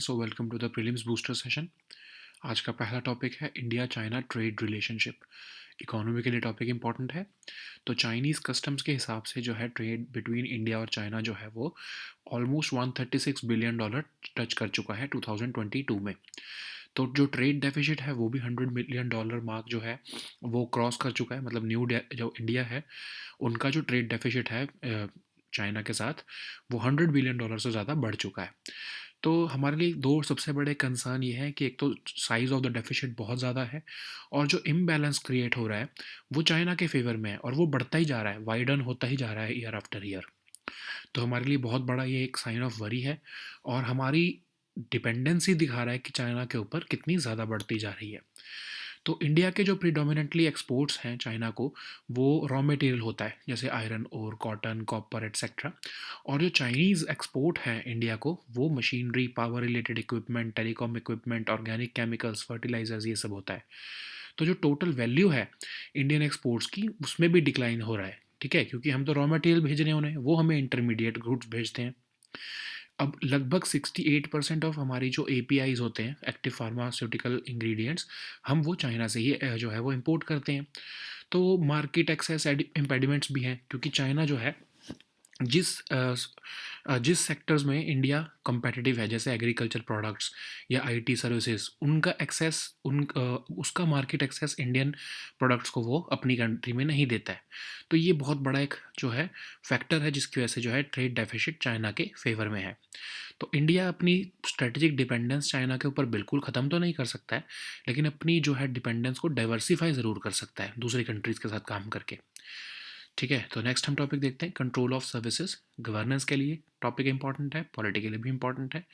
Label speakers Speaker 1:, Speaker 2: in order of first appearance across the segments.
Speaker 1: So welcome to the prelims booster session. आज का पहला टॉपिक है India China trade relationship. Economy के लिए टॉपिक इंपॉर्टेंट है। तो चाइनीज़ कस्टम्स के हिसाब से जो है ट्रेड बिटवीन इंडिया और चाइना जो है वो ऑलमोस्ट $136 बिलियन टच कर चुका है 2022 में। तो जो ट्रेड डेफिसिट है वो भी $100 बिलियन मार्क जो है वो क्रॉस कर चुका है। मतलब जो इंडिया है उनका जो ट्रेड डेफिसिट है चाइना के साथ वो $100 बिलियन से ज़्यादा बढ़ चुका है। तो हमारे लिए दो सबसे बड़े कंसर्न ये हैं कि एक तो साइज़ ऑफ द डेफिसिट बहुत ज़्यादा है और जो इम्बैलेंस क्रिएट हो रहा है वो चाइना के फेवर में है और वो बढ़ता ही जा रहा है, वाइडन होता ही जा रहा है ईयर आफ्टर ईयर। तो हमारे लिए बहुत बड़ा ये एक साइन ऑफ वरी है और हमारी डिपेंडेंसी दिखा रहा है कि चाइना के ऊपर कितनी ज़्यादा बढ़ती जा रही है। तो इंडिया के जो प्रीडोमिनेंटली एक्सपोर्ट्स हैं चाइना को वो रॉ मटेरियल होता है, जैसे आयरन और कॉटन, कॉपर एट्सेट्रा। और जो चाइनीज़ एक्सपोर्ट है इंडिया को वो machinery, power related equipment, telecom equipment, organic chemicals, fertilizers, ये सब होता है। तो जो टोटल वैल्यू है इंडियन एक्सपोर्ट्स की उसमें भी डिक्लाइन हो रहा है। ठीक है, क्योंकि हम तो रॉ मटेरियल भेज रहे हैं उन्हें, वो हमें इंटरमीडिएट गुड्स भेजते हैं। अब लगभग 68% ऑफ हमारी जो एपीआईज होते हैं, एक्टिव फार्मास्यूटिकल इंग्रेडिएंट्स, हम वो चाइना से ही जो है वो इंपोर्ट करते हैं। तो मार्केट एक्सेस इम्पेडिमेंट्स भी हैं, क्योंकि चाइना जो है जिस सेक्टर्स में इंडिया competitive है, जैसे एग्रीकल्चर प्रोडक्ट्स या आईटी सर्विसेज, उनका एक्सेस उसका मार्केट एक्सेस इंडियन प्रोडक्ट्स को वो अपनी कंट्री में नहीं देता है। तो ये बहुत बड़ा एक जो है फैक्टर है जिसकी वजह से जो है ट्रेड डेफिसिट चाइना के फेवर में है। तो इंडिया अपनी स्ट्रेटेजिक डिपेंडेंस चाइना के ऊपर बिल्कुल ख़त्म तो नहीं कर सकता है, लेकिन अपनी जो है डिपेंडेंस को डाइवर्सिफाई ज़रूर कर सकता है दूसरी कंट्रीज़ के साथ काम करके। ठीक है, तो नेक्स्ट हम टॉपिक देखते हैं कंट्रोल ऑफ सर्विसेज। गवर्नेंस के लिए टॉपिक इंपॉर्टेंट है, पॉलिटी के लिए भी इंपॉर्टेंट है।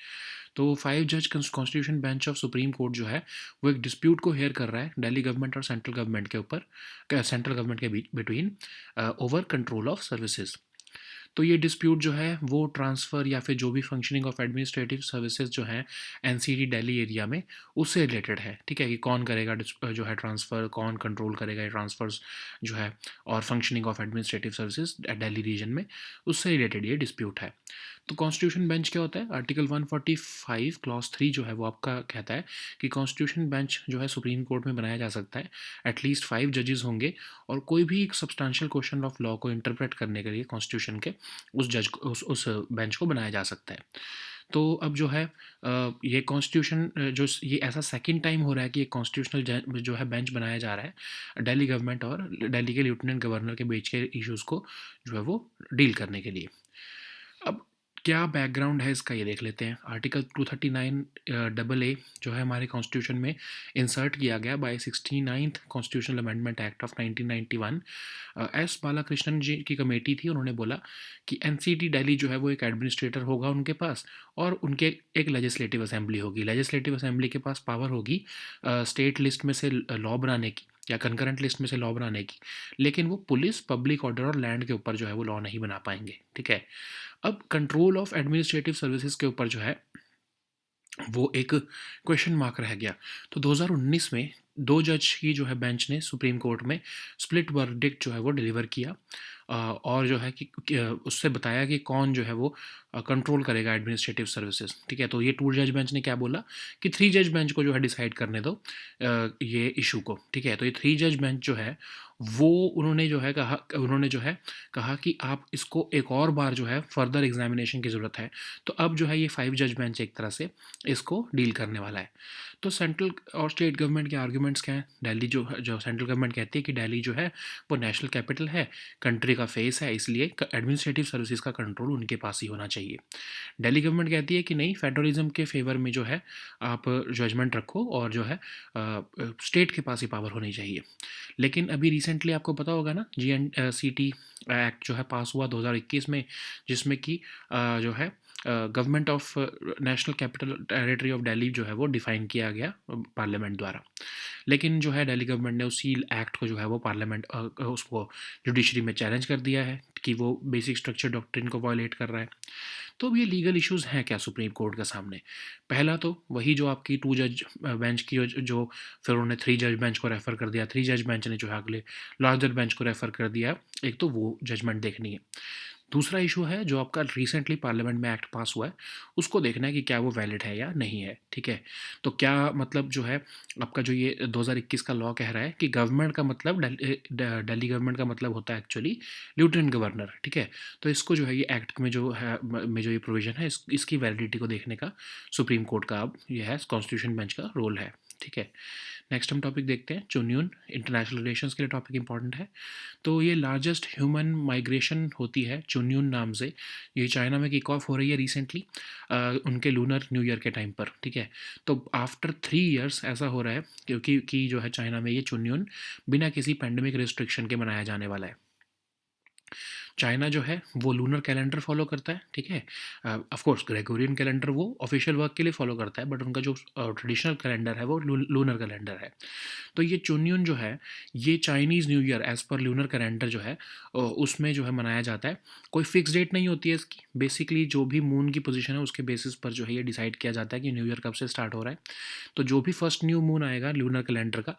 Speaker 1: तो 5 जज constitution bench of supreme court जो है वो एक डिस्प्यूट को हेयर कर रहा है दिल्ली गवर्नमेंट और सेंट्रल गवर्नमेंट के ऊपर, सेंट्रल गवर्नमेंट के between, over control of services. तो ये डिस्प्यूट जो है वो ट्रांसफ़र या फिर जो भी फंक्शनिंग ऑफ एडमिनिस्ट्रेटिव सर्विसेज जो हैं एनसीटी दिल्ली एरिया में, उससे रिलेटेड है। ठीक है, कि कौन करेगा जो है ट्रांसफ़र, कौन कंट्रोल करेगा ये ट्रांसफ़र्स जो है, और functioning of administrative services Delhi region में, उससे रिलेटेड ये डिस्प्यूट है। तो कॉन्स्टिट्यूशन बेंच क्या होता है? आर्टिकल 145 क्लॉज 3 जो है वो आपका कहता है कि कॉन्स्टिट्यूशन बेंच जो है सुप्रीम कोर्ट में बनाया जा सकता है। एटलीस्ट 5 जजेस होंगे और कोई भी एक सब्सटेंशियल क्वेश्चन ऑफ लॉ को इंटरप्रेट करने के लिए कॉन्स्टिट्यूशन के उस जज को उस बेंच को बनाया जा सकता है। तो अब जो है ये कॉन्स्टिट्यूशन जो ये ऐसा सेकंड टाइम हो रहा है कि एक कॉन्स्टिट्यूशनल जो है बेंच बनाया जा रहा है दिल्ली गवर्नमेंट और दिल्ली के लेफ्टिनेंट गवर्नर के बीच के इश्यूज़ को जो है वो डील करने के लिए। अब क्या बैकग्राउंड है इसका ये देख लेते हैं। आर्टिकल 239 डबल ए जो है हमारे कॉन्स्टिट्यूशन में इंसर्ट किया गया by 69th constitutional amendment act of 1991। S Balakrishnan ji की कमेटी थी, उन्होंने बोला कि एनसीटी दिल्ली जो है वो एक एडमिनिस्ट्रेटर होगा उनके पास, और उनके एक लेजिस्लेटिव असेंबली होगी। लेजिस्लेटिव असेंबली के पास पावर होगी स्टेट लिस्ट में से लॉ बनाने की या कंकरेंट लिस्ट में से लॉ बनाने की, लेकिन वो पुलिस, पब्लिक ऑर्डर और लैंड के ऊपर जो है वो लॉ नहीं बना पाएंगे। ठीक है, अब कंट्रोल ऑफ एडमिनिस्ट्रेटिव सर्विसेज के ऊपर जो है वो एक क्वेश्चन मार्क रह गया। तो 2019 में 2 जज की जो है बेंच ने सुप्रीम कोर्ट में स्प्लिट वर्डिक्ट जो है वो डिलीवर किया, और जो है कि उससे बताया कि कौन जो है वो कंट्रोल करेगा एडमिनिस्ट्रेटिव सर्विसेज। ठीक है, तो ये 2 जज बेंच ने क्या बोला कि 3 जज बेंच को जो है डिसाइड करने दो ये इशू को। ठीक है, तो ये 3 जज बेंच जो है वो उन्होंने जो है कहा कि आप इसको एक और बार जो है फर्दर एग्जामिनेशन की ज़रूरत है। तो अब जो है ये 5 जज बेंच एक तरह से इसको डील करने वाला है। तो सेंट्रल और स्टेट गवर्नमेंट के आर्ग्यूमेंट्स क्या हैं? दिल्ली जो सेंट्रल गवर्नमेंट कहती है कि दिल्ली जो है वो नेशनल कैपिटल है, कंट्री का फेस है, इसलिए एडमिनिस्ट्रेटिव सर्विसेज का कंट्रोल उनके पास ही होना चाहिए। दिल्ली गवर्नमेंट कहती है कि नहीं, फेडरलिज्म के फेवर में जो है आप जजमेंट रखो और जो है स्टेट के पास ही पावर होनी चाहिए। लेकिन अभी रिसेंटली आपको पता होगा ना, GNCT एक्ट जो है पास हुआ 2021 में, जिसमें कि जो है government of national capital territory of Delhi जो है वो डिफ़ाइन किया गया पार्लियामेंट द्वारा। लेकिन जो है दिल्ली गवर्नमेंट ने उसी एक्ट को जो है वो पार्लियामेंट उसको जुडिशरी में चैलेंज कर दिया है कि वो बेसिक स्ट्रक्चर डॉक्ट्रिन को वायलेट कर रहा है। तो अब ये लीगल इश्यूज़ हैं क्या सुप्रीम कोर्ट के सामने? पहला तो वही जो आपकी 2 जज बेंच की जो फिर उन्होंने 3 जज बेंच को रेफ़र कर दिया, 3 जज बेंच ने जो है अगले लार्जर बेंच को रेफ़र कर दिया। एक तो वो जजमेंट देखनी है। दूसरा इशू है जो आपका रिसेंटली पार्लियामेंट में एक्ट पास हुआ है, उसको देखना है कि क्या वो वैलिड है या नहीं है, ठीक है। तो क्या मतलब जो है आपका जो ये 2021 का लॉ कह रहा है कि गवर्नमेंट का मतलब दिल्ली गवर्नमेंट का मतलब होता है एक्चुअली लेफ्टिनेंट गवर्नर, ठीक है। तो इसको जो है ये एक्ट में जो है में जो ये प्रोविजन है इसकी वैलिडिटी को देखने का सुप्रीम कोर्ट का अब ये है कॉन्स्टिट्यूशन बेंच का रोल है, ठीक है। नेक्स्ट हम टॉपिक देखते हैं, चुन्यून इंटरनेशनल रिलेशंस के लिए टॉपिक इंपॉर्टेंट है। तो ये लार्जेस्ट ह्यूमन माइग्रेशन होती है चुन्यून नाम से, ये चाइना में किक ऑफ हो रही है रिसेंटली उनके लूनर न्यू ईयर के टाइम पर, ठीक है। तो आफ्टर 3 ईयर्स ऐसा हो रहा है क्योंकि कि जो है चाइना में ये चुन्यून बिना किसी पैंडमिक रिस्ट्रिक्शन के मनाया जाने वाला है। चाइना जो है वो लूनर कैलेंडर फॉलो करता है, ठीक है। ऑफ कोर्स ग्रेगोरियन कैलेंडर वो ऑफिशियल वर्क के लिए फॉलो करता है, बट उनका जो ट्रेडिशनल कैलेंडर है वो लूनर कैलेंडर है। तो ये चुन्यून जो है ये Chinese new year as per lunar calendar जो है उसमें जो है मनाया जाता है। कोई फिक्स डेट नहीं होती है इसकी, बेसिकली जो भी मून की पोजीशन है उसके बेसिस पर जो है ये डिसाइड किया जाता है कि न्यू ईयर कब से स्टार्ट हो रहा है। तो जो भी फर्स्ट न्यू मून आएगा लूनर कैलेंडर का,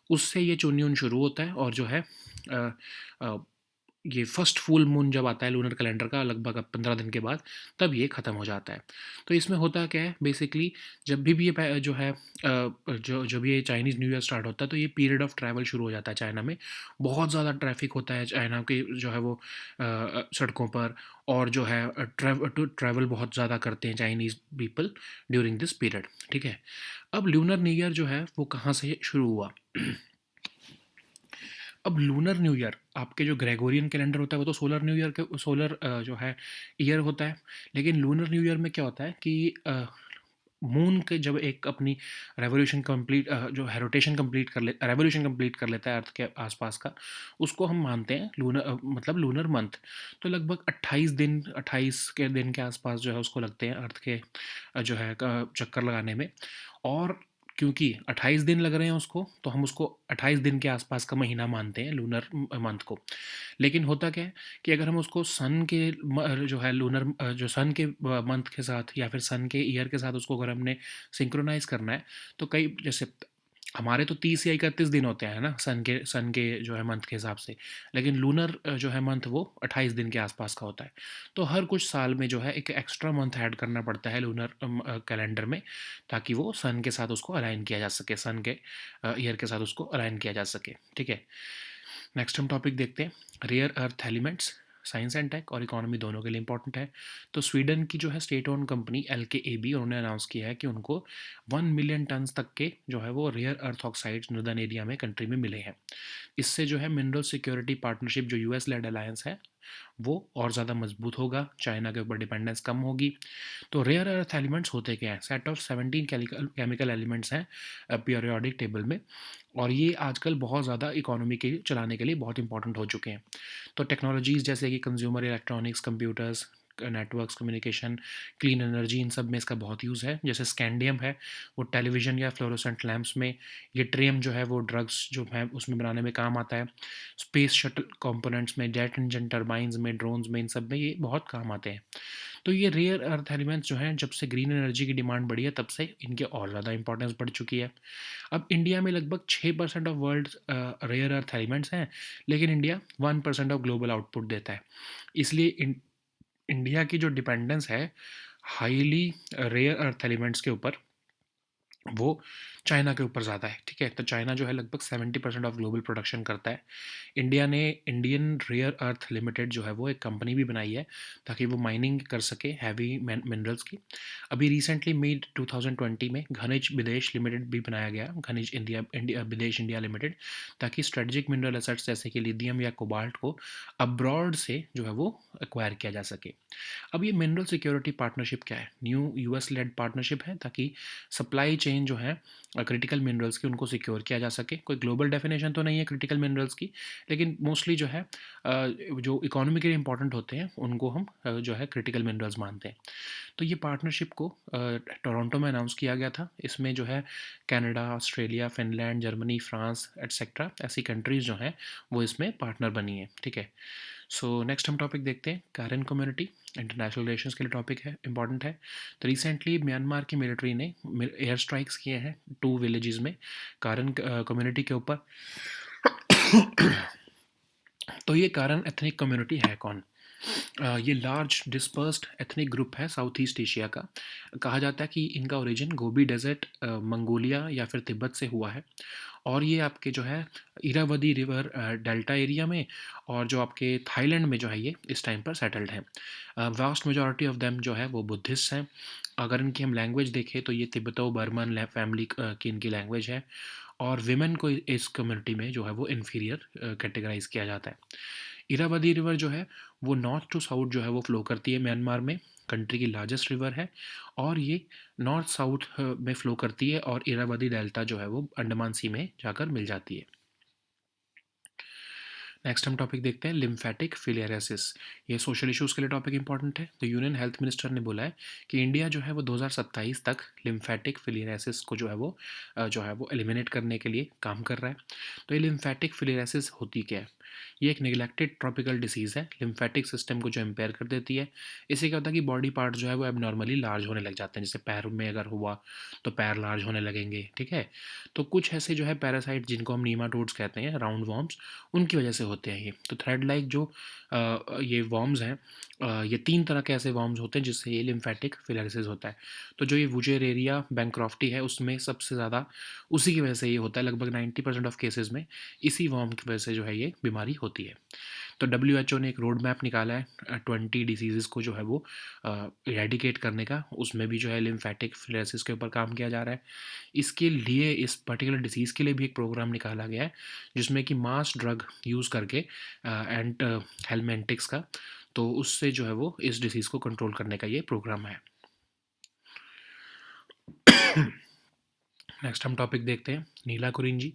Speaker 1: उससे ये चुन्यून शुरू होता है और जो है अ, अ, ये फर्स्ट फुल मून जब आता है लूनर कैलेंडर का लगभग अब 15 दिन के बाद, तब ये ख़त्म हो जाता है। तो इसमें होता क्या है बेसिकली, जब भी ये जो है जो जब ये चाइनीज़ न्यू ईयर स्टार्ट होता है तो ये पीरियड ऑफ ट्रैवल शुरू हो जाता है चाइना में। बहुत ज़्यादा ट्रैफिक होता है चाइना के जो है वो सड़कों पर, और जो है ट्रैवल बहुत ज़्यादा करते हैं Chinese people during this period, ठीक है। अब लूनर न्यू ईयर जो है वो कहाँ से शुरू हुआ? अब लूनर न्यू ईयर आपके जो ग्रेगोरियन कैलेंडर होता है वो तो सोलर न्यू ईयर के सोलर जो है ईयर होता है। लेकिन लूनर न्यू ईयर में क्या होता है कि मून के जब एक अपनी रेवोल्यूशन कंप्लीट जो है रोटेशन कंप्लीट कर ले रेवोल्यूशन कंप्लीट कर लेता है अर्थ के आसपास का, उसको हम मानते हैं लूनर मतलब लूनर मंथ। तो लगभग 28 के दिन के आसपास जो है उसको लगते हैं अर्थ के जो है चक्कर लगाने में। और क्योंकि 28 दिन लग रहे हैं उसको, तो हम उसको 28 दिन के आसपास का महीना मानते हैं लूनर मंथ को। लेकिन होता क्या है कि अगर हम उसको सन के जो है लूनर जो सन के मंथ के साथ या फिर सन के ईयर के साथ उसको अगर हमने सिंक्रोनाइज करना है, तो कई जैसे हमारे तो 30 या 31 दिन होते हैं ना सन के जो है मंथ के हिसाब से। लेकिन लूनर जो है मंथ वो 28 दिन के आसपास का होता है। तो हर कुछ साल में जो है एक एक्स्ट्रा मंथ ऐड करना पड़ता है लूनर कैलेंडर में, ताकि वो सन के साथ उसको अलाइन किया जा सके, सन के ईयर के साथ उसको अलाइन किया जा सके, ठीक है। नेक्स्ट हम टॉपिक देखते हैं, rare earth elements. Science and tech और इकोनॉमी दोनों के लिए इंपॉर्टेंट है। तो स्वीडन की जो है स्टेट ओन कंपनी LKAB उन्होंने अनाउंस किया है कि उनको 1 मिलियन टन्स तक के जो है वो rare earth oxides northern area में कंट्री में मिले हैं। इससे जो है मिनरल सिक्योरिटी पार्टनरशिप जो US लेड अलायंस है वो और ज़्यादा मजबूत होगा, चाइना के ऊपर डिपेंडेंस कम होगी। तो रेयर अर्थ एलिमेंट्स होते क्या हैं? सेट ऑफ 17 केमिकल एलिमेंट्स हैं पीरियोडिक टेबल में, और ये आजकल बहुत ज़्यादा इकोनॉमी के चलाने के लिए बहुत इंपॉर्टेंट हो चुके हैं। तो टेक्नोलॉजीज़ जैसे कि consumer electronics, computers, networks, communication, clean energy, इन सब में इसका बहुत यूज़ है। जैसे स्कैंडियम है वो टेलीविज़न या फ्लोरोसेंट लैंप्स में, ये ट्रियम जो है वो ड्रग्स जो है उसमें बनाने में काम आता है। स्पेस शटल कंपोनेंट्स में, जेट इंजन टर्बाइन्स में, ड्रोन्स में, इन सब में ये बहुत काम आते हैं। तो ये रेयर अर्थ एलिमेंट्स जो हैं जब से ग्रीन एनर्जी की डिमांड बढ़ी है तब से इनके और ज़्यादा इंपॉर्टेंस बढ़ चुकी है। अब इंडिया में लगभग 6% of world rare earth elements हैं, लेकिन इंडिया 1% ऑफ ग्लोबल आउटपुट देता है। इसलिए इंडिया की जो डिपेंडेंस है हाईली रेयर अर्थ एलिमेंट्स के ऊपर, वो चाइना के ऊपर ज़्यादा है, ठीक है। तो चाइना जो है लगभग 70% ऑफ ग्लोबल प्रोडक्शन करता है। इंडिया ने इंडियन रेयर अर्थ लिमिटेड जो है वो एक कंपनी भी बनाई है ताकि वो माइनिंग कर सके हैवी मिनरल्स की। अभी रिसेंटली मई 2020 में खनिज विदेश लिमिटेड भी बनाया गया, खनिज इंडिया विदेश इंडिया लिमिटेड, ताकि स्ट्रेटेजिक मिनरल एसेट्स जैसे कि लिथियम या कोबाल्ट को अब्रॉड से जो है वो एक्वायर किया जा सके। अब ये मिनरल सिक्योरिटी पार्टनरशिप क्या है? न्यू US लेड पार्टनरशिप है ताकि सप्लाई चेन जो है क्रिटिकल मिनरल्स की उनको सिक्योर किया जा सके। कोई ग्लोबल डेफिनेशन तो नहीं है क्रिटिकल मिनरल्स की, लेकिन मोस्टली जो है जो इकोनॉमी के लिए इंपॉर्टेंट होते हैं उनको हम जो है क्रिटिकल मिनरल्स मानते हैं। तो ये पार्टनरशिप को टोरंटो में अनाउंस किया गया था। इसमें जो है Canada, Australia, Finland, Germany, France etcetera ऐसी कंट्रीज़ जो हैं वो इसमें पार्टनर बनी है, ठीक है। सो नेक्स्ट हम टॉपिक देखते हैं, कारन कम्युनिटी इंटरनेशनल रिलेशंस के लिए टॉपिक है, इंपॉर्टेंट है। तो रिसेंटली म्यांमार की मिलिट्री ने एयर स्ट्राइक्स किए हैं 2 विलेजेस में कारन कम्युनिटी के ऊपर। तो ये कारन एथनिक कम्युनिटी है कौन? ये लार्ज डिस्पर्स्ड एथनिक ग्रुप है साउथ ईस्ट एशिया का। कहा जाता है कि इनका ओरिजिन गोबी डेजर्ट, मंगोलिया या फिर तिब्बत से हुआ है। और ये आपके जो है इरावदी रिवर डेल्टा एरिया में और जो आपके थाईलैंड में जो है ये इस टाइम पर सेटल्ड हैं। वास्ट मेजॉरिटी ऑफ देम जो है वो बुद्धिस्ट हैं। अगर इनकी हम लैंग्वेज देखें तो ये तिब्बतो बर्मन फैमिली की इनकी लैंग्वेज है। और विमेन को इस कम्युनिटी में जो है वो इन्फीरियर कैटेगराइज किया जाता है। इरावदी रिवर जो है वो नॉर्थ टू साउथ जो है वो फ्लो करती है म्यांमार में। कंट्री की लार्जेस्ट रिवर है और ये नॉर्थ साउथ में फ्लो करती है और इरावदी डेल्टा जो है वो अंडमान सी में जाकर मिल जाती है। नेक्स्ट हम टॉपिक देखते हैं लिम्फेटिक फिलियरियासिस। ये सोशल इश्यूज़ के लिए टॉपिक इंपॉर्टेंट है। तो यूनियन हेल्थ मिनिस्टर ने बोला है कि इंडिया जो है वो 2027 तक लिम्फेटिक फिलियरियासिस को जो है वो एलिमिनेट करने के लिए काम कर रहा है। तो ये लिम्फेटिक फिलियरियासिस होती क्या है? ये एक निगलेक्टेड ट्रॉपिकल डिसीज़ है, लिम्फेटिक सिस्टम को जो इम्पेयर कर देती है। इससे क्या होता है कि बॉडी पार्ट जो है वो एबनॉर्मली लार्ज होने लग जाते हैं। जैसे पैर में अगर हुआ तो पैर लार्ज होने लगेंगे, ठीक है। तो कुछ ऐसे जो है पैरासाइट जिनको हम नीमाटोड्स कहते हैं, राउंड वॉर्म्स, उनकी वजह से होते हैं ये। तो थ्रेड लाइक जो ये वॉर्म्स हैं, ये 3 तरह के ऐसे वॉर्म्स होते हैं जिससे ये लिम्फेटिक फिलारिसिस होता है। तो जो ये वुजेरेरिया बैंक्रॉफ्टी है उसमें सबसे ज़्यादा उसी की वजह से ये होता है। लगभग 90% ऑफ केसेस में इसी वॉर्म की वजह से जो है ये बीमारी होती है। तो WHO ने एक रोड मैप निकाला है 20 डिसीज़ेज़ को जो है वो इरेडिकेट करने का। उसमें भी जो है लिम्फेटिक फिलारिसिस के ऊपर काम किया जा रहा है। इसके लिए इस पर्टिकुलर डिसीज़ के लिए भी एक प्रोग्राम निकाला गया है जिसमें कि मास ड्रग यूज़ करके एंड हेलमेंटिक्स का, तो उससे जो है वो इस डिसीज़ को कंट्रोल करने का ये प्रोग्राम है। नेक्स्ट हम टॉपिक देखते हैं नीला कुरिंजी।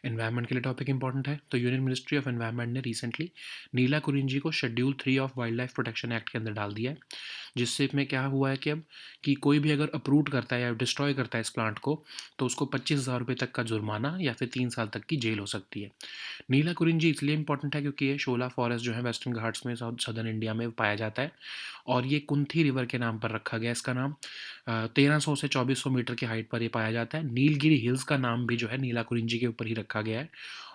Speaker 1: एनवायरनमेंट के लिए टॉपिक इंपॉर्टेंट है। तो यूनियन मिनिस्ट्री ऑफ एनवायरनमेंट ने रिसेंटली नीला कुरिंजी को schedule 3 of wild life protection act के अंदर डाल दिया है। जिससे में क्या हुआ है कि अब कि कोई भी अगर अप्रूव करता है या डिस्ट्रॉय करता है इस प्लांट को तो उसको 25,000 रुपये तक का जुर्माना या फिर 3 साल तक की जेल हो सकती है। नीला कुरिंजी इसलिए इंपॉर्टेंट है क्योंकि ये शोला फॉरेस्ट जो है वेस्टर्न घाट्स में सदर्न इंडिया में पाया जाता है। और ये कुंथी रिवर के नाम पर रखा गया इसका नाम। 1300 से 2400 मीटर की हाइट पर ये पाया जाता है। नीलगिरी हिल्स का नाम भी जो है नीला कुरिंजी के ऊपर ही रखा गया है।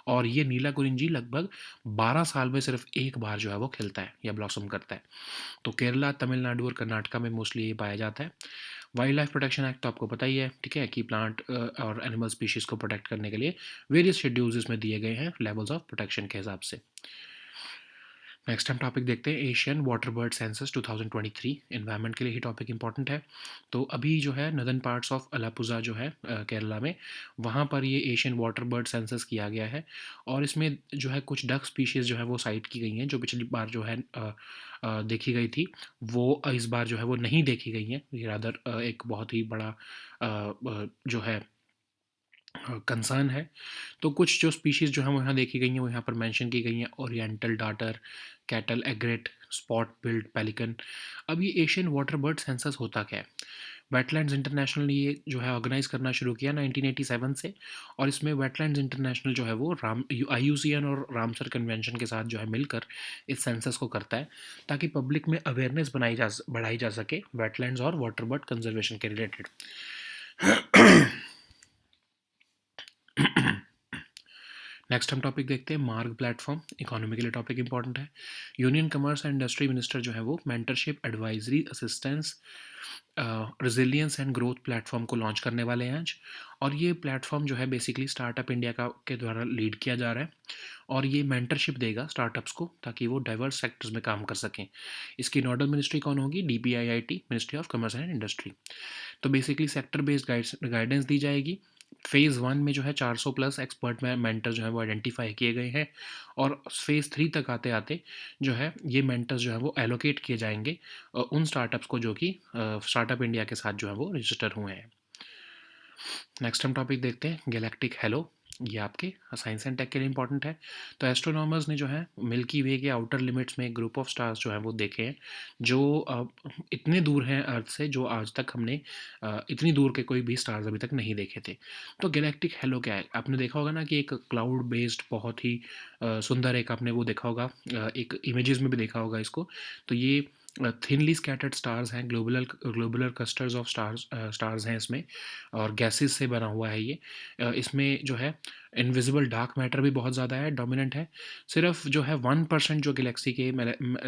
Speaker 1: और ये नीला कुरिंजी लगभग 12 साल में सिर्फ एक बार जो है वो खिलता है या ब्लॉसम करता है। तो केरला, तमिलनाडु और कर्नाटका में मोस्टली ये पाया जाता है। वाइल्ड लाइफ प्रोटेक्शन एक्ट तो आपको पता ही है, ठीक है, कि प्लांट और एनिमल स्पीशीज़ को प्रोटेक्ट करने के लिए वेरियस शेड्यूल्स इसमें दिए गए हैं लेवल्स ऑफ प्रोटेक्शन के हिसाब से। नेक्स्ट हम टॉपिक देखते हैं Asian water bird census 2023। Environment के लिए ही टॉपिक इंपॉर्टेंट है। तो अभी जो है नदर्न पार्ट्स ऑफ अलापुजा जो है केरला में, वहाँ पर ये एशियन वाटर बर्ड सेंसस किया गया है। और इसमें जो है कुछ डक स्पीशीज़ जो है वो साइट की गई हैं जो पिछली बार जो है देखी गई थी, वो इस बार जो है वो नहीं देखी गई हैं। ये रादर एक बहुत ही बड़ा जो है कंसर्न है। तो कुछ जो स्पीशीज़ जो हैं वो यहाँ देखी गई हैं वो यहाँ पर मेंशन की गई हैं, oriental darter, cattle एग्रेट, spot billed pelican. अब ये एशियन वाटर बर्ड सेंसस होता क्या है? वेटलैंड्स इंटरनेशनल ने ये जो है ऑर्गेनाइज़ करना शुरू किया 1987 से। और इसमें वेटलैंड्स इंटरनेशनल जो है वो IUCN और रामसर कन्वेंशन के साथ जो है मिलकर इस सेंसस को करता है ताकि पब्लिक में अवेयरनेस बढ़ाई जा सके वेटलैंड्स और वाटर बर्ड कंजर्वेशन के रिलेटेड। नेक्स्ट हम टॉपिक देखते हैं मार्ग प्लेटफॉर्म। इकोनॉमी के लिए टॉपिक इंपॉर्टेंट है। Union commerce and industry minister जो है वो mentorship, advisory, assistance, resilience and growth platform को लॉन्च करने वाले हैं आज। और ये प्लेटफॉर्म जो है बेसिकली स्टार्टअप इंडिया का के द्वारा लीड किया जा रहा है। और ये मेंटरशिप देगा स्टार्टअप्स को ताकि वो डाइवर्स सेक्टर्स में काम कर सकें। इसकी नोडल मिनिस्ट्री कौन होगी? DPIIT, ministry of commerce and industry. तो बेसिकली सेक्टर बेस्ड गाइडेंस दी जाएगी। फेज़ 1 में जो है 400 प्लस एक्सपर्ट मेंटर जो है वो आइडेंटिफाई किए गए हैं। और फेज़ 3 तक आते आते जो है ये मेंटर्स जो है वो एलोकेट किए जाएंगे उन स्टार्टअप्स को जो कि स्टार्टअप इंडिया के साथ जो है वो रजिस्टर हुए हैं। नेक्स्ट हम टॉपिक देखते हैं गैलेक्टिक हेलो। ये आपके साइंस एंड टेक के लिए इंपॉर्टेंट है। तो एस्ट्रोनॉमर्स ने जो है मिल्की वे के आउटर लिमिट्स में एक ग्रुप ऑफ स्टार्स जो है वो देखे हैं जो इतने दूर हैं अर्थ से जो आज तक हमने इतनी दूर के कोई भी स्टार्स अभी तक नहीं देखे थे। तो गैलेक्टिक हेलो क्या है? आपने देखा होगा ना कि एक क्लाउड बेस्ड बहुत ही सुंदर एक आपने वो देखा होगा, एक इमेजेस में भी देखा होगा इसको। तो ये थिनली स्कैटर्ड स्टार्स हैं, globular globular clusters of stars हैं इसमें, और गैसेस से बना हुआ है ये। इसमें जो है इनविजिबल डार्क मैटर भी बहुत ज़्यादा है, डोमिनेंट है। सिर्फ जो है 1% जो गैलेक्सी के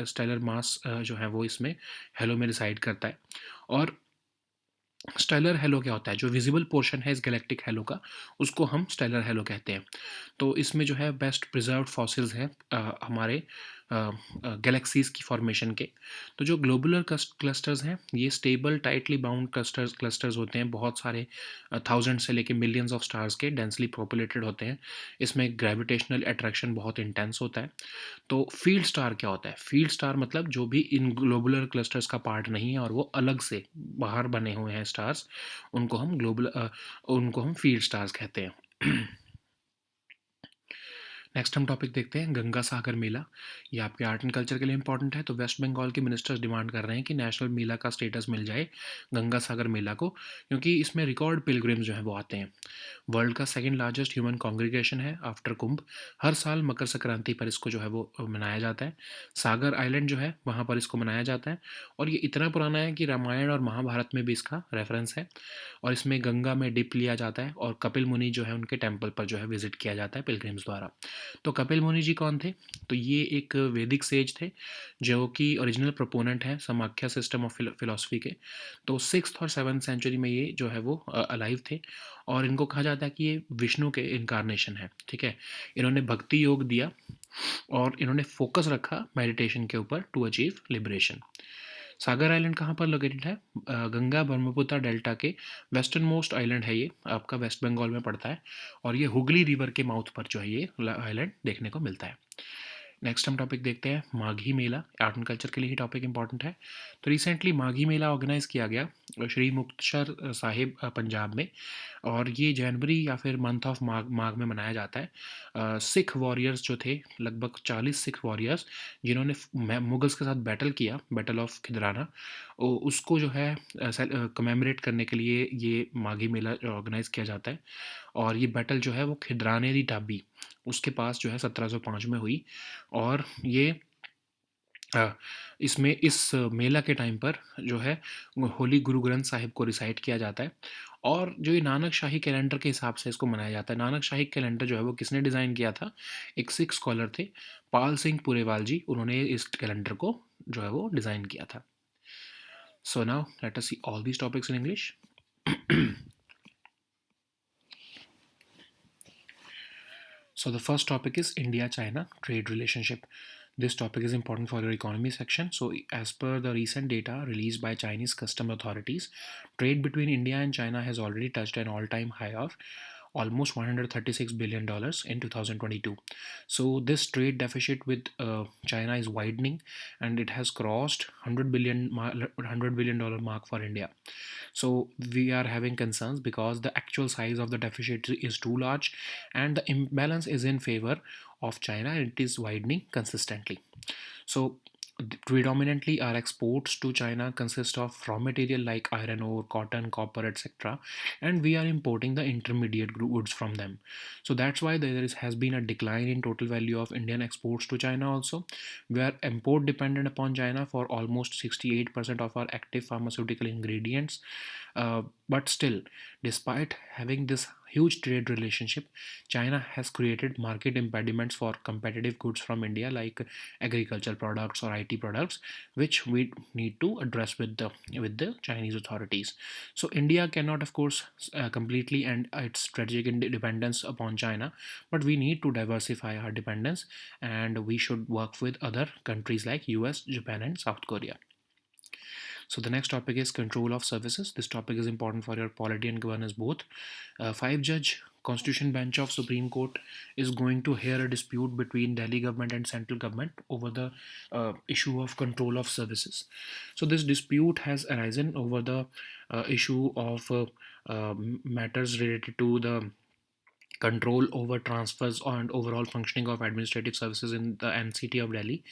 Speaker 1: स्टेलर मास जो है वो इसमें हेलो में रिसाइड करता है। और स्टेलर हेलो क्या होता है, जो विजिबल पोर्शन है इस गैलेक्टिक हेलो का, उसको हम स्टेलर हेलो कहते हैं। तो इसमें जो है बेस्ट प्रिजर्व्ड फॉसिल्स हैं हमारे गैलेक्सीज की फॉर्मेशन के। तो जो ग्लोबुलर क्लस्टर्स हैं ये स्टेबल टाइटली बाउंड क्लस्टर्स होते हैं, बहुत सारे थाउजेंड से लेके मिलियंस ऑफ स्टार्स के, डेंसली पॉपुलेटेड होते हैं। इसमें ग्रेविटेशनल अट्रैक्शन बहुत इंटेंस होता है। तो फील्ड स्टार क्या होता है? फील्ड स्टार मतलब जो भी इन ग्लोबुलर क्लस्टर्स का पार्ट नहीं है और वो अलग से बाहर बने हुए हैं स्टार्स, उनको हम फील्ड स्टार्स कहते हैं। नेक्स्ट हम टॉपिक देखते हैं गंगा सागर मेला। ये आपके आर्ट एंड कल्चर के लिए इंपॉर्टेंट है। तो वेस्ट बंगाल के मिनिस्टर्स डिमांड कर रहे हैं कि नेशनल मेला का स्टेटस मिल जाए गंगा सागर मेला को, क्योंकि इसमें रिकॉर्ड पिलग्रिम्स जो हैं वो आते हैं। वर्ल्ड का सेकंड लार्जेस्ट ह्यूमन कॉन्ग्रीगेशन है आफ्टर कुंभ। हर साल मकर संक्रांति पर इसको जो है वो मनाया जाता है। सागर आइलैंड जो है वहाँ पर इसको मनाया जाता है, और ये इतना पुराना है कि रामायण और महाभारत में भी इसका रेफरेंस है। और इसमें गंगा में डिप लिया जाता है, और कपिल मुनि जो है उनके टेम्पल पर जो है विजिट किया जाता है पिलग्रिम्स द्वारा। तो कपिल मुनि जी कौन थे? तो ये एक वैदिक सेज थे, जो कि ओरिजिनल प्रोपोनेंट हैं समाख्या सिस्टम ऑफ फिलोसफी के। तो 6th और 7th सेंचुरी में ये जो है वो अलाइव थे, और इनको कहा जाता है कि ये विष्णु के इनकारनेशन है। ठीक है, इन्होंने भक्ति योग दिया, और इन्होंने फोकस रखा मेडिटेशन के ऊपर to achieve liberation. Sagar island कहाँ पर लोकेटेड है? गंगा ब्रह्मपुत्र डेल्टा के वेस्टर्न मोस्ट आइलैंड है ये, आपका वेस्ट बंगाल में पड़ता है, और ये हुगली रिवर के माउथ पर जो है ये आइलैंड देखने को मिलता है। नेक्स्ट हम टॉपिक देखते हैं माघी मेला। आर्ट एंड कल्चर के लिए ही टॉपिक इंपॉर्टेंट है। तो रिसेंटली माघी मेला ऑर्गेनाइज किया गया श्री मुक्तसर साहिब पंजाब में, और ये जनवरी या फिर मंथ ऑफ माघ माघ में मनाया जाता है। सिख वॉरियर्स जो थे, लगभग 40 सिख वॉरियर्स, जिन्होंने मुगल्स के साथ बैटल किया, बैटल ऑफ खिदराना, उसको जो है कमेमोरेट करने के लिए ये माघी मेला ऑर्गेनाइज किया जाता है। और ये बैटल जो है वो खिदराने दी टाबी, उसके पास जो है 1705 में हुई। और ये अ, इसमें इस मेला के टाइम पर जो है होली गुरु ग्रंथ साहिब को रिसाइट किया जाता है। और जो ये नानक शाही कैलेंडर के हिसाब से इसको मनाया जाता है। नानक शाही कैलेंडर जो है वो किसने डिज़ाइन किया था? एक सिख स्कॉलर थे, पाल सिंह पुरेवाल जी, उन्होंने इस कैलेंडर को जो है वो डिज़ाइन किया था। So now let us see all these topics in English. So the first topic is India-China trade relationship. This topic is important for your economy section. So as per the recent data released by Chinese custom authorities, trade between India and China has already touched an all-time high of almost $136 billion in 2022. So this trade deficit with China is widening, and it has crossed $100 billion mark for India. So we are having concerns because the actual size of the deficit is too large, and the imbalance is in favor of China, and it is widening consistently. So predominantly our exports to China consist of raw material like iron ore, cotton, copper, etc., and we are importing the intermediate goods from them. So that's why has been a decline in total value of Indian exports to China. Also, we are import dependent upon China for almost 68% of our active pharmaceutical ingredients. But still, despite having this huge trade relationship, China has created market impediments for competitive goods from India, like agricultural products or IT products, which we need to address with the Chinese authorities. So India cannot, of course, completely end its strategic dependence upon China, but we need to diversify our dependence, and we should work with other countries like US, Japan, and South Korea. So the next topic is control of services. This topic is important for your polity and governance both. Five-judge Constitution Bench of Supreme Court is going to hear a dispute between Delhi government and central government over the issue of control of services. So this dispute has arisen over the issue of matters related to the control over transfers and overall functioning of administrative services in the NCT of Delhi.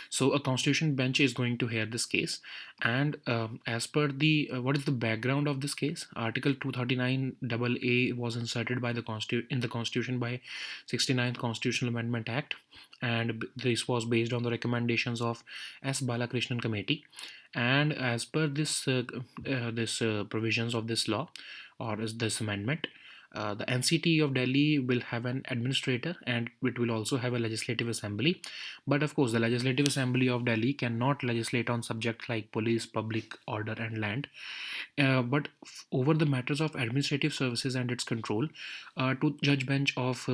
Speaker 1: So a constitution bench is going to hear this case, and as per the what is the background of this case? Article 239 AA was inserted by the in the constitution by 69th Constitutional Amendment Act, and this was based on the recommendations of S. Balakrishnan Committee. And as per this provisions of this law, or is this amendment, the NCT of Delhi will have an administrator, and it will also have a legislative assembly. But of course, the Legislative Assembly of Delhi cannot legislate on subjects like police, public order, and land. But over the matters of administrative services and its control, two judge bench of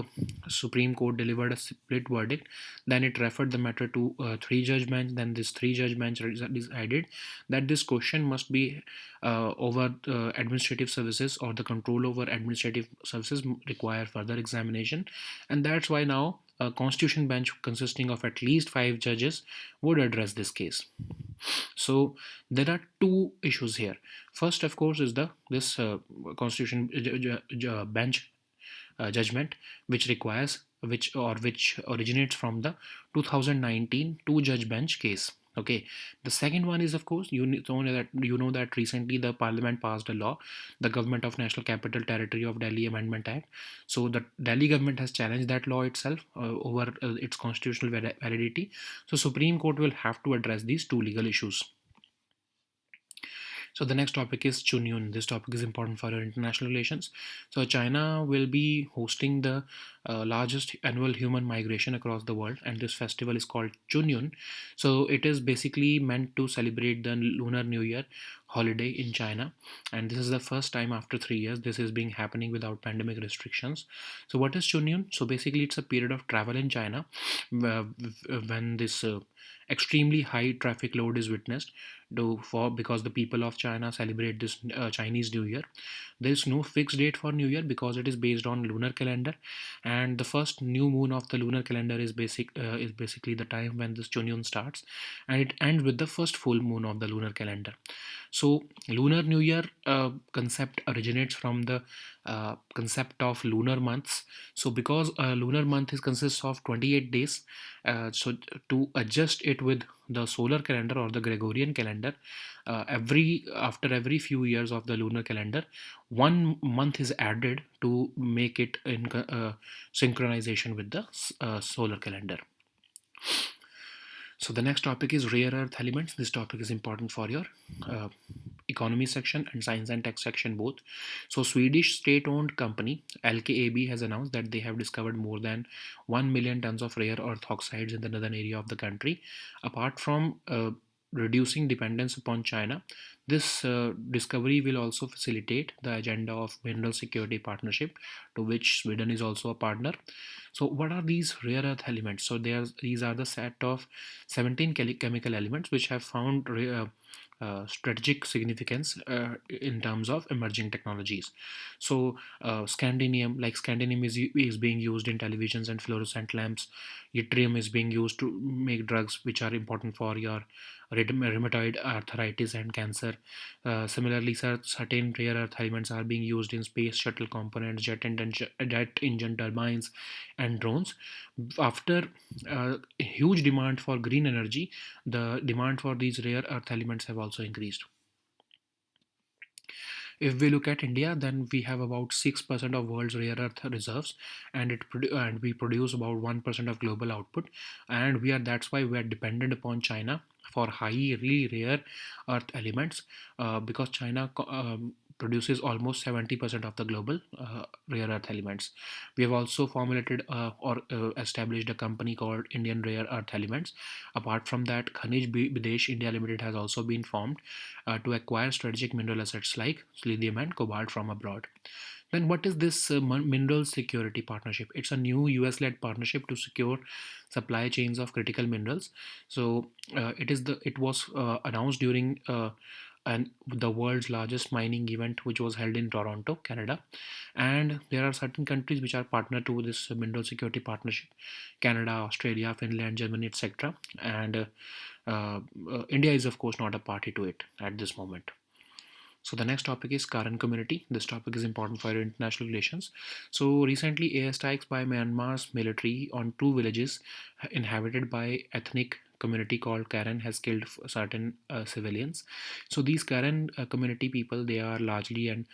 Speaker 1: Supreme Court delivered a split verdict. Then it referred the matter to three judge bench. Then this three judge bench decided that this question must be over administrative services, or the control over administrative services require further examination, and that's why now a constitution bench consisting of at least five judges would address this case. So there are two issues here. First, of course, is the this constitution bench judgment, which requires which originates from the 2019 two judge bench case. Okay, the second one is, of course, you know that recently the parliament passed a law, the Government of National Capital Territory of Delhi Amendment Act. So the Delhi government has challenged that law itself over its constitutional validity. So Supreme Court will have to address these two legal issues. So the next topic is Chunyun. This topic is important for our international relations. So China will be hosting the largest annual human migration across the world, and this festival is called Chunyun. So it is basically meant to celebrate the Lunar New Year holiday in China, and this is the first time after 3 years this is being happening without pandemic restrictions. So what is Chunyun? So basically it's a period of travel in China when this extremely high traffic load is witnessed because the people of China celebrate this Chinese New Year. There is no fixed date for New Year because it is based on lunar calendar, and the first new moon of the lunar calendar is basically the time when this Chunyun starts, and it ends with the first full moon of the lunar calendar. So Lunar New Year concept originates from the concept of lunar months. So because a lunar month consists of 28 days, so to adjust it with the solar calendar or the Gregorian calendar, every after every few years of the lunar calendar, 1 month is added to make it in synchronization with the solar calendar. So the next topic is rare earth elements. This topic is important for your economy section and science and tech section both. So Swedish state-owned company LKAB has announced that they have discovered more than 1 million tons of rare earth oxides in the northern area of the country. Apart from reducing dependence upon China, this discovery will also facilitate the agenda of mineral security partnership, to which Sweden is also a partner. So what are these rare earth elements? So these are the set of 17 chemical elements which have found strategic significance in terms of emerging technologies. So scandium is being used in televisions and fluorescent lamps. Yttrium is being used to make drugs which are important for your rheumatoid arthritis and cancer. Similarly, certain rare earth elements are being used in space shuttle components, jet engine turbines, and drones. After huge demand for green energy, the demand for these rare earth elements have also increased. If we look at India, then we have about 6% of world's rare earth reserves, and we produce about 1% of global output, and that's why we are dependent upon China for really rare earth elements, because China produces almost 70% of the global rare earth elements. We have also formulated or established a company called Indian Rare Earth Elements. Apart from that, Khanij Bidesh India Limited has also been formed to acquire strategic mineral assets like lithium and cobalt from abroad. Then what is this mineral security partnership? It's a new US-led partnership to secure supply chains of critical minerals. So it was announced during the world's largest mining event, which was held in Toronto, Canada. And there are certain countries which are partner to this mineral security partnership: Canada, Australia, Finland, Germany, etc. And India is of course not a party to it at this moment. So the next topic is Karen community. This topic is important for international relations. So recently, air strikes by Myanmar's military on two villages inhabited by ethnic community called Karen has killed certain civilians. So these Karen community people, they are largely an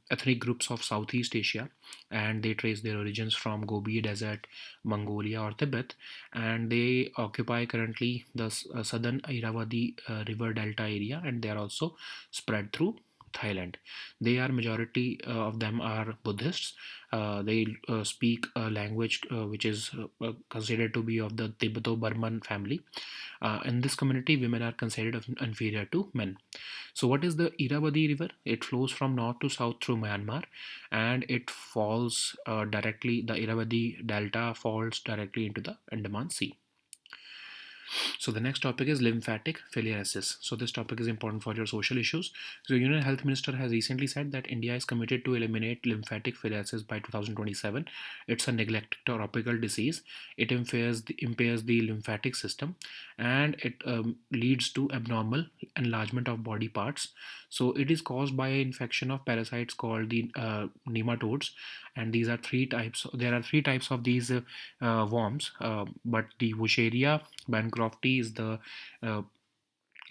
Speaker 1: ethnic groups of Southeast Asia, and they trace their origins from Gobi Desert, Mongolia, or Tibet, and they occupy currently the southern Irrawaddy river delta area, and they are also spread through Thailand. They are majority of them are Buddhists. They speak a language which is considered to be of the Tibeto-Burman family. In this community, women are considered inferior to men. So, what is the Irrawaddy River? It flows from north to south through Myanmar, and it falls directly. The Irrawaddy Delta falls directly into the Andaman Sea. So the next topic is lymphatic filariasis. So this topic is important for your social issues. So Union Health Minister has recently said that India is committed to eliminate lymphatic filariasis by 2027. It's a neglected tropical disease. It impairs the lymphatic system, and it leads to abnormal enlargement of body parts. So it is caused by an infection of parasites called the nematodes, and these are three types. There are three types of these worms, but the Wucheria bancrofti is the uh,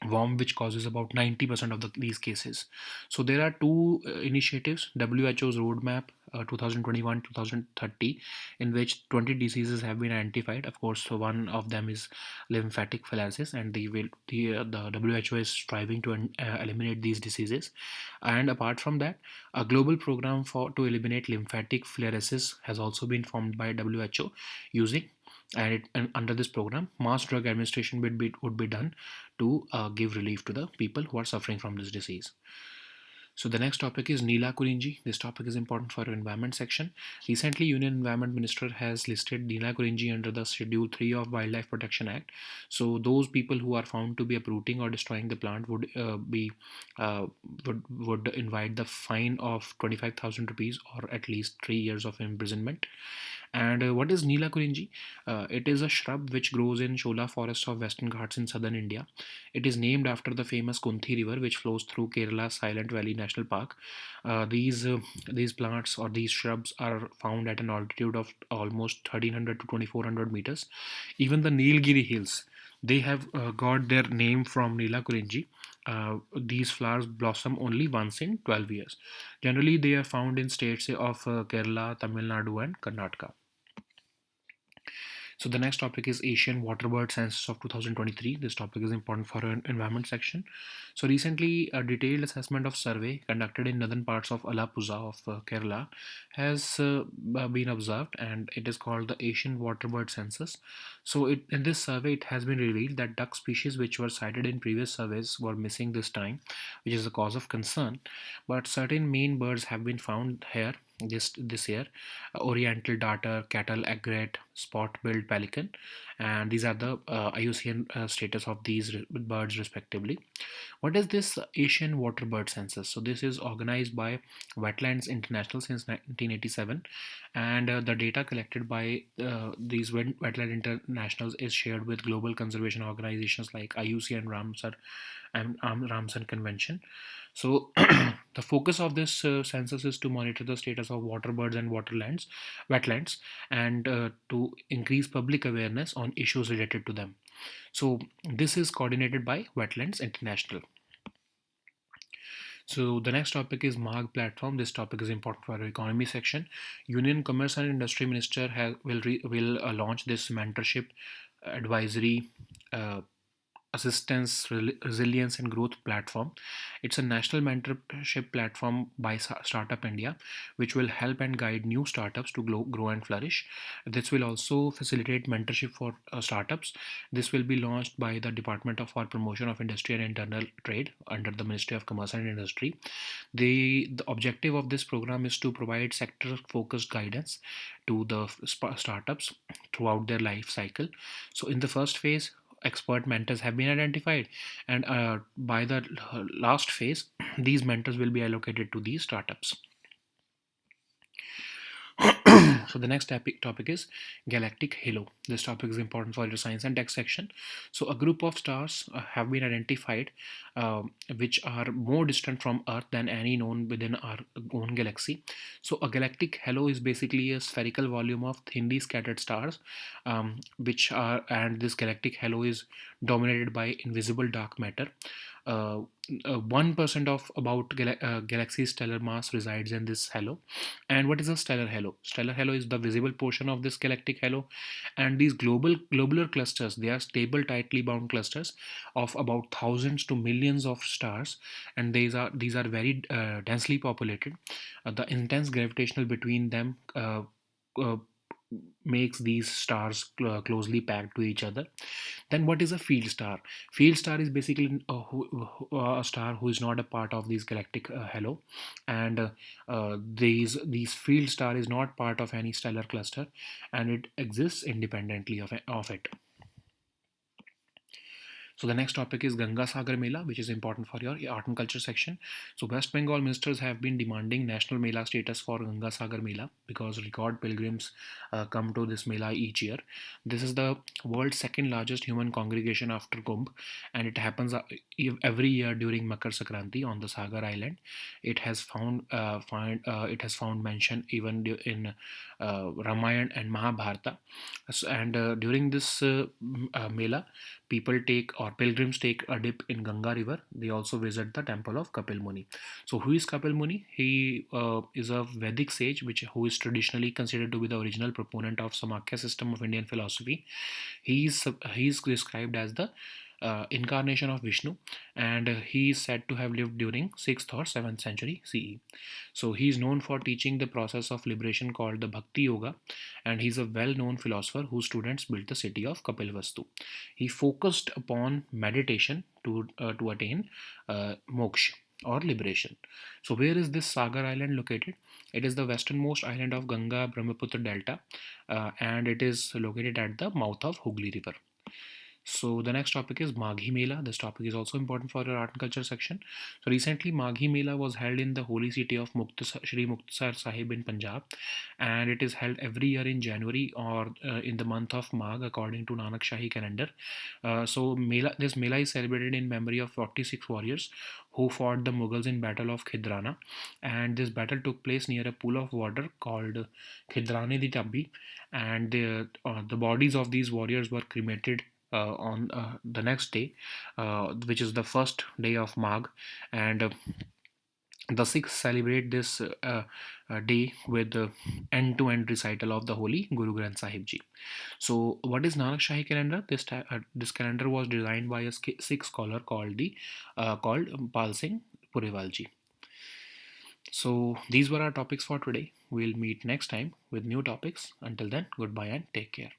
Speaker 1: worm which causes about 90% of these cases. So there are two initiatives: WHO's roadmap 2021-2030, in which 20 diseases have been identified. Of course, so one of them is lymphatic filariasis, and the WHO is striving to eliminate these diseases. And apart from that, a global program for to eliminate lymphatic filariasis has also been formed by WHO using, and under this program, mass drug administration would be done to give relief to the people who are suffering from this disease. So the next topic is Neela Kurinji. This topic is important for our environment section. Recently, Union Environment Minister has listed Neela Kurinji under the Schedule 3 of Wildlife Protection Act. So those people who are found to be uprooting or destroying the plant uh, would invite the fine of 25,000 rupees or at least 3 years of imprisonment. And what is Neela Kurinji? It is a shrub which grows in Shola forests of Western Ghats in southern India. It is named after the famous Kunthi River, which flows through Kerala's Silent Valley National Park. These plants or these shrubs are found at an altitude of almost 1300 to 2400 meters. Even the Nilgiri Hills, they have got their name from Neela Kurinji. These flowers blossom only once in 12 years. Generally, they are found in states of Kerala, Tamil Nadu, and Karnataka. So the next topic is Asian Waterbird Census of 2023. This topic is important for our environment section. So recently, a detailed assessment of survey conducted in northern parts of Alappuzha of Kerala has been observed, and it is called the Asian Waterbird Census. So in this survey, it has been revealed that duck species which were cited in previous surveys were missing this time, which is a cause of concern. But certain main birds have been found here this year: oriental darter, cattle egret, spot-billed pelican, and these are the IUCN status of these birds respectively. What is this Asian Waterbird Census? So this is organized by Wetlands International since 1987, and the data collected by these Wetland Internationals is shared with global conservation organizations like IUCN Ramsar Convention. So the focus of this census is to monitor the status of waterbirds and wetlands, and to increase public awareness on issues related to them. So this is coordinated by Wetlands International. So the next topic is MAG platform. This topic is important for our economy section. Union Commerce and Industry Minister will launch this mentorship advisory assistance, resilience, and growth platform. It's a national mentorship platform by Startup India, which will help and guide new startups to grow and flourish. This will also facilitate mentorship for startups. This will be launched by the Department for Promotion of Industry and Internal Trade under the Ministry of Commerce and Industry. The objective of this program is to provide sector focused guidance to the startups throughout their life cycle. So in the first phase, expert mentors have been identified, and by the last phase, these mentors will be allocated to these startups. So the next topic is galactic halo. This topic is important for your science and tech section. So a group of stars have been identified, which are more distant from Earth than any known within our own galaxy. So a galactic halo is basically a spherical volume of thinly scattered stars, and this galactic halo is dominated by invisible dark matter. Uh, 1% of about galaxy's stellar mass resides in this halo. And what is a stellar halo? Stellar halo is the visible portion of this galactic halo, and these globular clusters, they are stable, tightly bound clusters of about thousands to millions of stars, and these are very densely populated. The intense gravitational between them uh, makes these stars closely packed to each other. Then what is a field star? Field star is basically a star who is not a part of these galactic halo, and these field star is not part of any stellar cluster, and it exists independently of it. So the next topic is Ganga Sagar Mela, which is important for your art and culture section. So West Bengal ministers have been demanding national Mela status for Ganga Sagar Mela because record pilgrims come to this Mela each year. This is the world's second largest human congregation after Kumbh, and it happens every year during Makar Sankranti on the Sagar Island. It has found mention even in Ramayana and Mahabharata. And during this Mela, people take or pilgrims take a dip in Ganga river. They also visit the temple of Kapil Muni. So who is Kapil Muni? He is a Vedic sage who is traditionally considered to be the original proponent of Samakya system of Indian philosophy. He is described as the incarnation of Vishnu, and he is said to have lived during 6th or 7th century CE. So he is known for teaching the process of liberation called the Bhakti Yoga, and he's a well-known philosopher whose students built the city of Kapilvastu. He focused upon meditation to attain moksha or liberation. So where is this Sagar Island located? It is the westernmost island of Ganga Brahmaputra Delta, and it is located at the mouth of Hooghly River. So the next topic is Maghi Mela. This topic is also important for your art and culture section. So recently Maghi Mela was held in the holy city of Shri Muktsar Sahib in Punjab, and it is held every year in January or in the month of Magh according to Nanak Shahi calendar. This Mela is celebrated in memory of 46 warriors who fought the Mughals in Battle of Khidrana, and this battle took place near a pool of water called Khidrane di Tabbi, and the bodies of these warriors were cremated on the next day, which is the first day of Magh, and the Sikhs celebrate this day with the end-to-end recital of the Holy Guru Granth Sahib Ji. So, what is Nanak Shahi calendar? This calendar was designed by a Sikh scholar called Pal Singh Puriwal Ji. So, these were our topics for today. We'll meet next time with new topics. Until then, goodbye and take care.